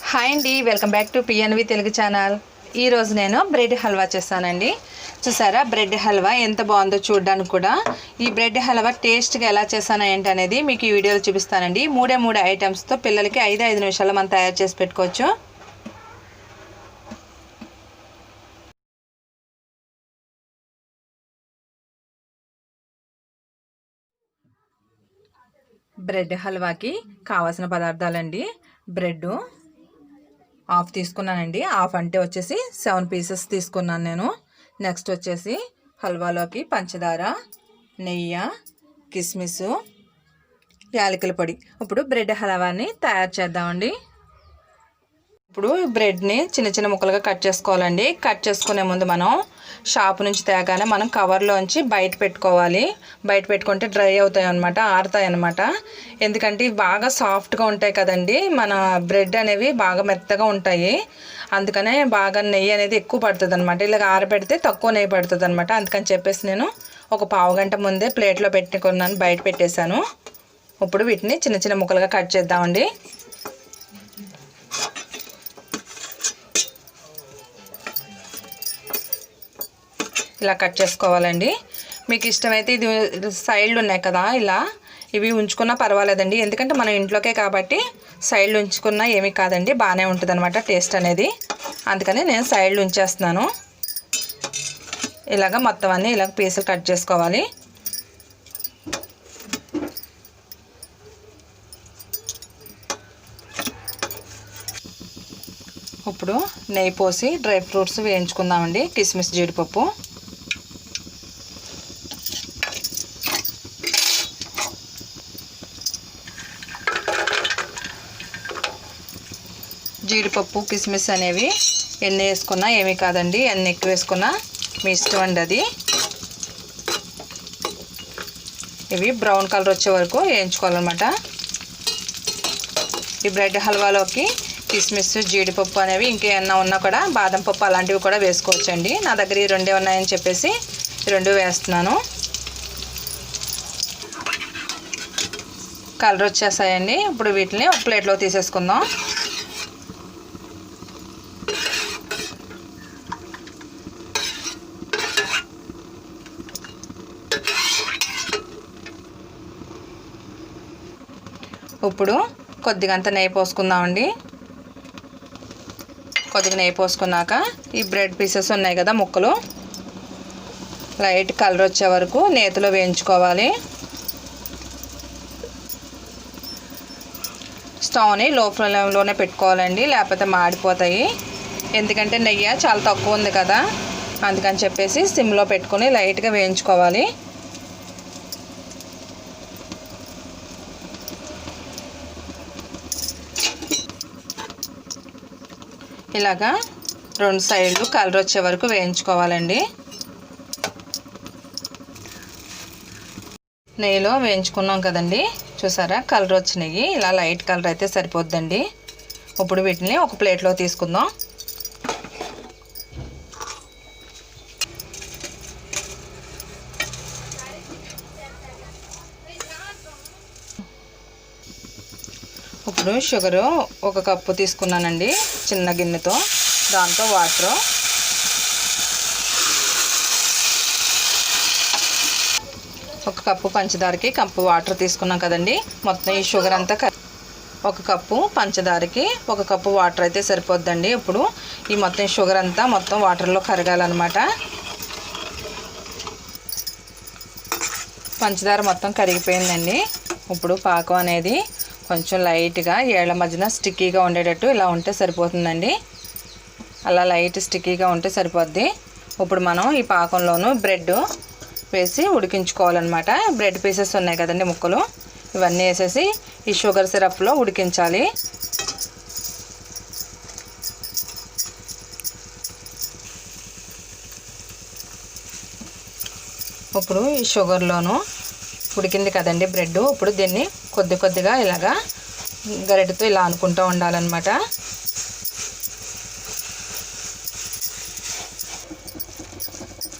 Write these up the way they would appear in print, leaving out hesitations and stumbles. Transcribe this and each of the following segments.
Hi అండి, welcome back to PNV Telugu channel. ఈరోజు నేను బ్రెడ్ హల్వా చేస్తానండి. చూసారా బ్రెడ్ హల్వా ఎంత బాగుందో చూడడానికి కూడా. ఈ బ్రెడ్ హల్వా టేస్ట్గా ఎలా చేస్తాను ఏంటి అనేది మీకు ఈ వీడియోలో చూపిస్తానండి. మూడే ఐటమ్స్తో పిల్లలకి 5 నిమిషాల్లో మనం తయారు చేసి పెట్టుకోవచ్చు. బ్రెడ్ హల్వాకి కావాల్సిన పదార్థాలండి. బ్రెడ్ హాఫ్ తీసుకున్నానండి. హాఫ్ అంటే వచ్చేసి 7 పీసెస్ తీసుకున్నాను నేను. నెక్స్ట్ వచ్చేసి హల్వాలోకి పంచదార, నెయ్యి, కిస్మిస్, యాలకుల పొడి. ఇప్పుడు బ్రెడ్ హల్వాని తయారు చేద్దామండి. ఇప్పుడు బ్రెడ్ని చిన్న చిన్న ముక్కలుగా కట్ చేసుకోవాలండి. కట్ చేసుకునే ముందు మనం షాప్ నుంచి తేగానే మనం కవర్లోంచి బయట పెట్టుకోవాలి. బయట పెట్టుకుంటే డ్రై అవుతాయి అనమాట, ఆరుతాయి అనమాట. ఎందుకంటే ఇవి బాగా సాఫ్ట్గా ఉంటాయి కదండి, మన బ్రెడ్ అనేవి బాగా మెత్తగా ఉంటాయి. అందుకనే బాగా నెయ్యి అనేది ఎక్కువ పడుతుంది అనమాట. ఇలాగ ఆరబెడితే తక్కువ నెయ్యి పడుతుంది అనమాట. అందుకని చెప్పేసి నేను ఒక పావు గంట ముందే ప్లేట్లో పెట్టుకున్నాను, బయట పెట్టేశాను. ఇప్పుడు వీటిని చిన్న చిన్న ముక్కలుగా కట్ చేద్దామండి. ఇలా కట్ చేసుకోవాలండి. మీకు ఇష్టమైతే ఇది సైడ్లు ఉన్నాయి కదా, ఇలా ఇవి ఉంచుకున్నా పర్వాలేదండి. ఎందుకంటే మనం ఇంట్లోకే కాబట్టి సైడ్లు ఉంచుకున్నా ఏమీ కాదండి, బాగానే ఉంటుంది అనమాట టేస్ట్ అనేది. అందుకని నేను సైడ్లు ఉంచేస్తున్నాను. ఇలాగ మొత్తం అన్నీ ఇలాగ పీసులు కట్ చేసుకోవాలి. ఇప్పుడు నెయ్యి పోసి డ్రై ఫ్రూట్స్ వేయించుకుందామండి. కిస్మిస్, జీడిపప్పు, జీడిపప్పు కిస్మిస్ అనేవి ఎన్ని వేసుకున్నా ఏమీ కాదండి, ఎన్ని ఎక్కువ వేసుకున్నా మీ ఇష్టం అండి అది. ఇవి బ్రౌన్ కలర్ వచ్చే వరకు వేయించుకోవాలన్నమాట. ఈ బ్రెడ్ హల్వాలోకి కిస్మిస్, జీడిపప్పు అనేవి ఇంకేమన్నా ఉన్నా కూడా బాదం పప్పు అలాంటివి కూడా వేసుకోవచ్చండి. నా దగ్గర ఈ రెండే ఉన్నాయని చెప్పేసి ఈ రెండు వేస్తున్నాను. కలర్ వచ్చేసాయండి. ఇప్పుడు వీటిని ఒక ప్లేట్లో తీసేసుకుందాం. ఇప్పుడు కొద్దిగా అంత నెయ్యి పోసుకుందామండి. కొద్దిగా నెయ్యి పోసుకున్నాక ఈ బ్రెడ్ పీసెస్ ఉన్నాయి కదా ముక్కలు, లైట్ కలర్ వచ్చే వరకు నేతిలో వేయించుకోవాలి. స్టవ్ని లో ఫ్లేమ్లోనే పెట్టుకోవాలండి, లేకపోతే మాడిపోతాయి. ఎందుకంటే నెయ్యి చాలా తక్కువ ఉంది కదా, అందుకని చెప్పేసి సిమ్లో పెట్టుకొని లైట్గా వేయించుకోవాలి. ఇలాగా 2 సైడ్లు కలర్ వచ్చే వరకు వేయించుకోవాలండి. నెయ్యిలో వేయించుకున్నాం కదండి, చూసారా కలర్ వచ్చినాయి. ఇలా లైట్ కలర్ అయితే సరిపోద్దండి. ఇప్పుడు వీటిని ఒక ప్లేట్లో తీసుకుందాం. ఇప్పుడు షుగరు 1 కప్పు తీసుకున్నానండి చిన్న గిన్నెతో. దాంతో వాటర్, ఒక కప్పు పంచదారకి కప్పు వాటర్ తీసుకున్నాం కదండి. మొత్తం ఈ షుగర్ అంతా 1 కప్పు పంచదారకి 1 కప్పు వాటర్ అయితే సరిపోద్దండి. ఇప్పుడు ఈ మొత్తం షుగర్ అంతా మొత్తం వాటర్లో కరగాలన్నమాట. పంచదార మొత్తం కరిగిపోయిందండి. ఇప్పుడు పాకం అనేది కొంచెం లైట్గా ఏళ్ల మధ్యన స్టిక్కీగా ఉండేటట్టు ఇలా ఉంటే సరిపోతుందండి. అలా లైట్ స్టిక్కీగా ఉంటే సరిపోద్ది. ఇప్పుడు మనం ఈ పాకంలోనూ బ్రెడ్ వేసి ఉడికించుకోవాలన్నమాట. బ్రెడ్ పీసెస్ ఉన్నాయి కదండి ముక్కలు, ఇవన్నీ వేసేసి ఈ షుగర్ సిరప్లో ఉడికించాలి. ఇప్పుడు ఈ షుగర్లోనూ ఉడికింది కదండి బ్రెడ్. ఇప్పుడు దీన్ని కొద్దిగా ఇలాగా గరిటెతో ఇలా అనుకుంటూ ఉండాలన్నమాట.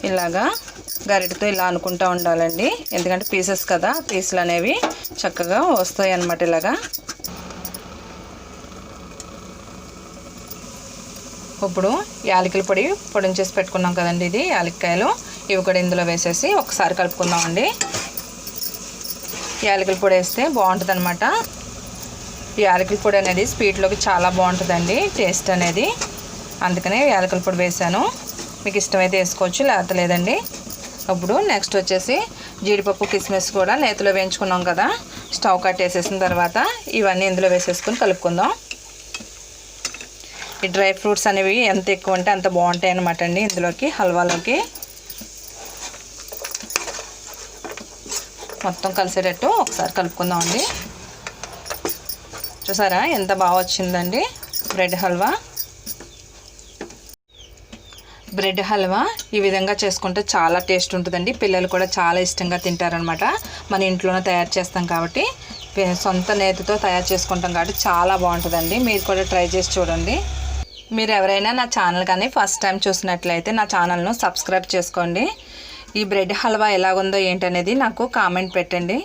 ఇలాగా గరిటెతో ఇలా అనుకుంటూ ఉండాలండి. ఎందుకంటే పీసెస్ కదా, పీసులు అనేవి చక్కగా వస్తాయి అన్నమాట. ఇలాగా ఇప్పుడు యాలకుల పొడి పొడించేసి పెట్టుకున్నాం కదండి, ఇది యాలక్కాయలు, ఇవి కూడా ఇందులో వేసేసి ఒకసారి కలుపుకుందామండి. యాలకుల పొడి వేస్తే బాగుంటుంది అనమాట. యాలకుల పొడి అనేది స్వీట్లోకి చాలా బాగుంటుందండి టేస్ట్ అనేది, అందుకనే యాలకుల పొడి వేసాను. మీకు ఇష్టమైతే వేసుకోవచ్చు, లేకపోతే లేదండి. ఇప్పుడు నెక్స్ట్ వచ్చేసి జీడిపప్పు కిస్మిస్ కూడా నేతిలో వేయించుకున్నాం కదా, స్టవ్ కట్టేసేసిన తర్వాత ఇవన్నీ ఇందులో వేసేసుకొని కలుపుకుందాం. ఈ డ్రై ఫ్రూట్స్ అనేవి ఎంత ఎక్కువ ఉంటే అంత బాగుంటాయి అన్నమాట అండి ఇందులోకి, హల్వాలోకి. మొత్తం కలిసేటట్టు ఒకసారి కలుపుకుందాం అండి. చూసారా ఎంత బాగా వచ్చిందండి బ్రెడ్ హల్వా. బ్రెడ్ హల్వా ఈ విధంగా చేసుకుంటే చాలా టేస్ట్ ఉంటుందండి. పిల్లలు కూడా చాలా ఇష్టంగా తింటారనమాట. మన ఇంట్లోనే తయారు చేస్తాం కాబట్టి, సొంత నేతితో తయారు చేసుకుంటాం కాబట్టి చాలా బాగుంటుందండి. మీరు కూడా ట్రై చేసి చూడండి. మీరు ఎవరైనా నా ఛానల్ కానీ ఫస్ట్ టైం చూసినట్లయితే నా ఛానల్ను సబ్స్క్రైబ్ చేసుకోండి. ఈ బ్రెడ్ హల్వా ఎలాగుందో ఏంటనేది నాకు కామెంట్ పెట్టండి.